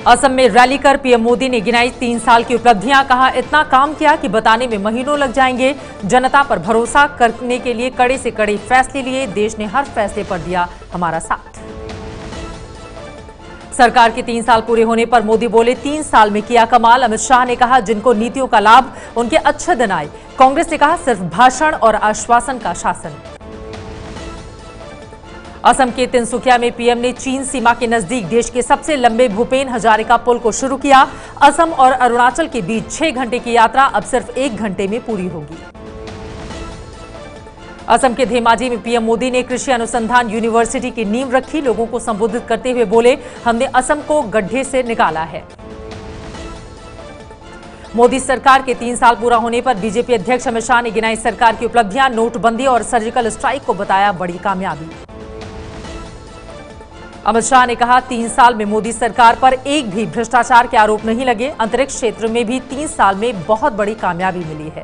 असम में रैली कर पीएम मोदी ने गिनाई 3 साल की उपलब्धियां। कहा, इतना काम किया कि बताने में महीनों लग जाएंगे। जनता पर भरोसा करने के लिए कड़े से कड़े फैसले लिए। देश ने हर फैसले पर दिया हमारा साथ। सरकार के 3 साल पूरे होने पर मोदी बोले, 3 साल में किया कमाल। अमित शाह ने कहा, जिनको नीतियों का लाभ, उनके अच्छे दिन आए। कांग्रेस ने कहा, सिर्फ भाषण और आश्वासन का शासन। असम के तिनसुकिया में पीएम ने चीन सीमा के नजदीक देश के सबसे लंबे भूपेन हजारिका पुल को शुरू किया। असम और अरुणाचल के बीच 6 घंटे की यात्रा अब सिर्फ 1 घंटे में पूरी होगी। असम के धेमाजी में पीएम मोदी ने कृषि अनुसंधान यूनिवर्सिटी की नींव रखी। लोगों को संबोधित करते हुए बोले, हमने असम को गड्ढे से निकाला है। मोदी सरकार के 3 साल पूरा होने पर बीजेपी अध्यक्ष अमित शाह ने गिनाई सरकार की उपलब्धियां। नोटबंदी और सर्जिकल स्ट्राइक को बताया बड़ी कामयाबी। अमित शाह ने कहा, 3 साल में मोदी सरकार पर एक भी भ्रष्टाचार के आरोप नहीं लगे। अंतरिक्ष क्षेत्र में भी 3 साल में बहुत बड़ी कामयाबी मिली है।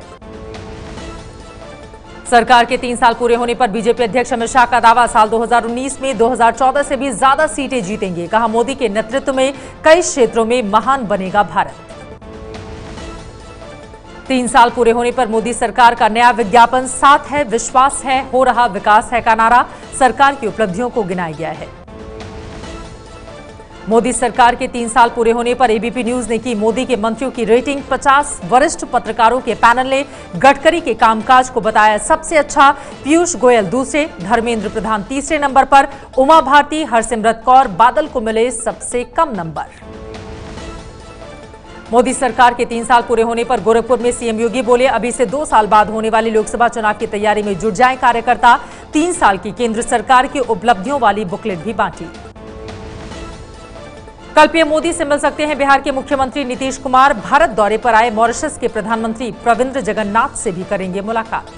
सरकार के 3 साल पूरे होने पर बीजेपी अध्यक्ष अमित शाह का दावा, साल 2019 में 2014 से भी ज्यादा सीटें जीतेंगे। कहा, मोदी के नेतृत्व में कई क्षेत्रों में महान बनेगा भारत। 3 साल पूरे होने पर मोदी सरकार का नया विज्ञापन, साथ है विश्वास है, हो रहा विकास है का नारा सरकार की उपलब्धियों को गिनाया गया है। मोदी सरकार के 3 साल पूरे होने पर एबीपी न्यूज ने की मोदी के मंत्रियों की रेटिंग। 50 वरिष्ठ पत्रकारों के पैनल ने गडकरी के कामकाज को बताया सबसे अच्छा। पीयूष गोयल दूसरे, धर्मेंद्र प्रधान तीसरे नंबर पर, उमा भारती, हरसिमरत कौर बादल को मिले सबसे कम नंबर। मोदी सरकार के 3 साल पूरे होने पर गोरखपुर में सीएम योगी बोले, अभी से 2 साल बाद होने वाली लोकसभा चुनाव की तैयारी में जुट जाएं कार्यकर्ता। 3 साल की केंद्र सरकार की उपलब्धियों वाली बुकलेट भी बांटी। कल पीएम मोदी से मिल सकते हैं बिहार के मुख्यमंत्री नीतीश कुमार। भारत दौरे पर आए मॉरिशस के प्रधानमंत्री प्रविंद्र जगन्नाथ से भी करेंगे मुलाकात।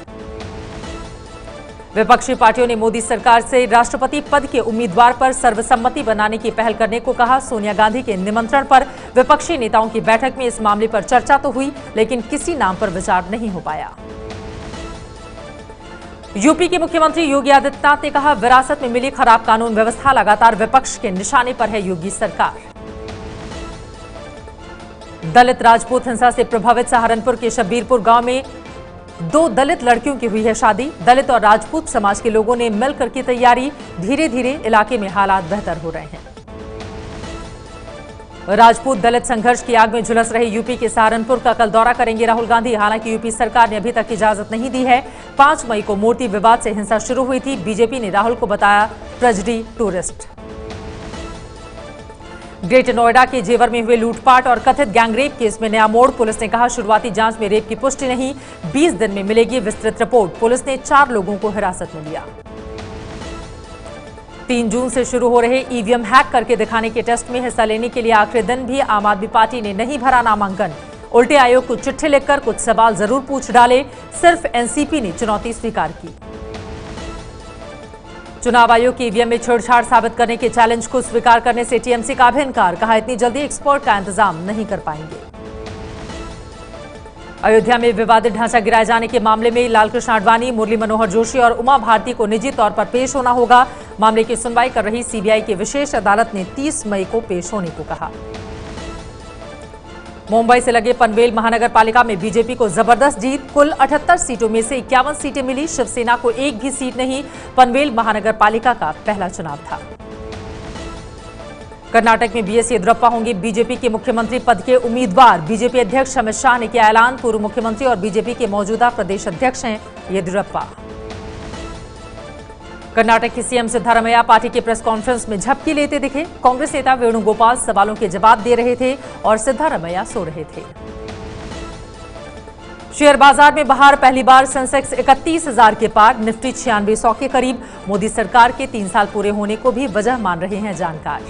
विपक्षी पार्टियों ने मोदी सरकार से राष्ट्रपति पद के उम्मीदवार पर सर्वसम्मति बनाने की पहल करने को कहा। सोनिया गांधी के निमंत्रण पर विपक्षी नेताओं की बैठक में इस मामले पर चर्चा तो हुई, लेकिन किसी नाम पर विचार नहीं हो पाया। यूपी के मुख्यमंत्री योगी आदित्यनाथ ने कहा, विरासत में मिली खराब कानून व्यवस्था लगातार विपक्ष के निशाने पर है योगी सरकार। दलित राजपूत हिंसा से प्रभावित सहारनपुर के शब्बीरपुर गांव में 2 दलित लड़कियों की हुई है शादी। दलित और राजपूत समाज के लोगों ने मिलकर की तैयारी। धीरे धीरे इलाके में हालात बेहतर हो रहे हैं। राजपूत दलित संघर्ष की आग में झुलस रहे यूपी के सहारनपुर का कल दौरा करेंगे राहुल गांधी। हालांकि यूपी सरकार ने अभी तक इजाजत नहीं दी है। 5 मई को मूर्ति विवाद से हिंसा शुरू हुई थी। बीजेपी ने राहुल को बताया ट्रेजेडी टूरिस्ट। ग्रेटर नोएडा के जेवर में हुए लूटपाट और कथित गैंगरेप केस में नया मोड़। पुलिस ने कहा, शुरुआती जांच में रेप की पुष्टि नहीं, 20 दिन में मिलेगी विस्तृत रिपोर्ट। पुलिस ने 4 लोगों को हिरासत में लिया। 3 जून से शुरू हो रहे ईवीएम हैक करके दिखाने के टेस्ट में हिस्सा लेने के लिए आखिरी दिन भी आम आदमी पार्टी ने नहीं भरा नामांकन। उल्टे आयोग को चिट्ठी लिखकर कुछ सवाल जरूर पूछ डाले। सिर्फ एनसीपी ने चुनौती स्वीकार की। चुनाव आयोग की ईवीएम में छेड़छाड़ साबित करने के चैलेंज को स्वीकार करने से टीएमसी का भी इनकार। कहा, इतनी जल्दी एक्सपर्ट का इंतजाम नहीं कर पाएंगे। अयोध्या में विवादित ढांचा गिराए जाने के मामले में लालकृष्ण आडवाणी, मुरली मनोहर जोशी और उमा भारती को निजी तौर पर पेश होना होगा। मामले की सुनवाई कर रही सीबीआई की विशेष अदालत ने 30 मई को पेश होने को कहा। मुंबई से लगे पनवेल महानगर पालिका में बीजेपी को जबरदस्त जीत। कुल 78 सीटों में से 51 सीटें मिली। शिवसेना को एक भी सीट नहीं। पनवेल महानगर पालिका का पहला चुनाव था। कर्नाटक में बीएस येदियुरप्पा होंगे बीजेपी के मुख्यमंत्री पद के उम्मीदवार। बीजेपी अध्यक्ष अमित शाह ने किया ऐलान। पूर्व मुख्यमंत्री और बीजेपी के मौजूदा प्रदेश अध्यक्ष हैं येदियुरप्पा। कर्नाटक की सीएम सिद्धारमैया पार्टी के प्रेस कॉन्फ्रेंस में झपकी लेते दिखे। कांग्रेस नेता वेणुगोपाल सवालों के जवाब दे रहे थे और सिद्धारमैया सो रहे थे। शेयर बाजार में बहार, पहली बार सेंसेक्स 31,000 के पार, निफ्टी 9600 के करीब। मोदी सरकार के 3 साल पूरे होने को भी वजह मान रहे हैं जानकार।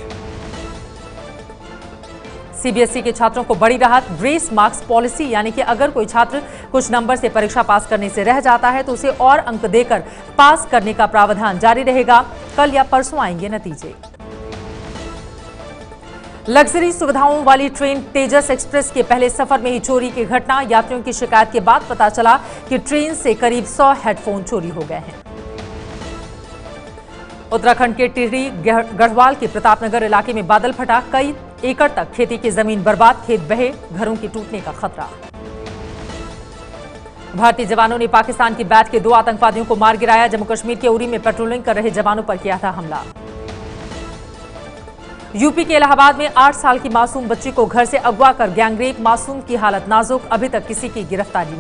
सीबीएसई के छात्रों को बड़ी राहत। ग्रेस मार्क्स पॉलिसी, यानी कि अगर कोई छात्र कुछ नंबर से परीक्षा पास करने से रह जाता है तो उसे और अंक देकर पास करने का प्रावधान जारी रहेगा। कल या परसों आएंगे नतीजे। लग्जरी सुविधाओं वाली ट्रेन तेजस एक्सप्रेस के पहले सफर में ही चोरी की घटना। यात्रियों की शिकायत के बाद पता चला कि ट्रेन से करीब 100 हेडफोन चोरी हो गए हैं। उत्तराखंड के टिहरी गढ़वाल के प्रतापनगर इलाके में बादल फटा। कई एकड़ तक खेती की जमीन बर्बाद, खेत बहे, घरों के टूटने का खतरा। भारतीय जवानों ने पाकिस्तान की बैट के 2 आतंकवादियों को मार गिराया। जम्मू कश्मीर के उरी में पेट्रोलिंग कर रहे जवानों पर किया था हमला। यूपी के इलाहाबाद में 8 साल की मासूम बच्ची को घर से अगवा कर गैंगरेप, मासूम की हालत नाजुक, अभी तक किसी की गिरफ्तारी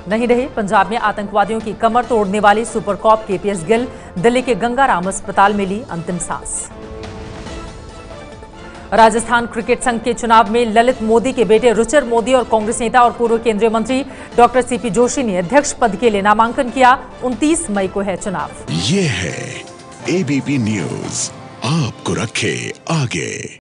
नहीं रहे। पंजाब में आतंकवादियों की कमर तोड़ने वाले super cop KPS Gill, Delhi के गंगाराम अस्पताल में ली अंतिम सांस। राजस्थान क्रिकेट संघ के चुनाव में ललित मोदी के बेटे रुचिर मोदी और कांग्रेस नेता और पूर्व केंद्रीय मंत्री डॉक्टर सीपी जोशी ने अध्यक्ष पद के लिए नामांकन किया। 29 मई को है चुनाव। ये है एबीपी न्यूज, आपको रखे आगे।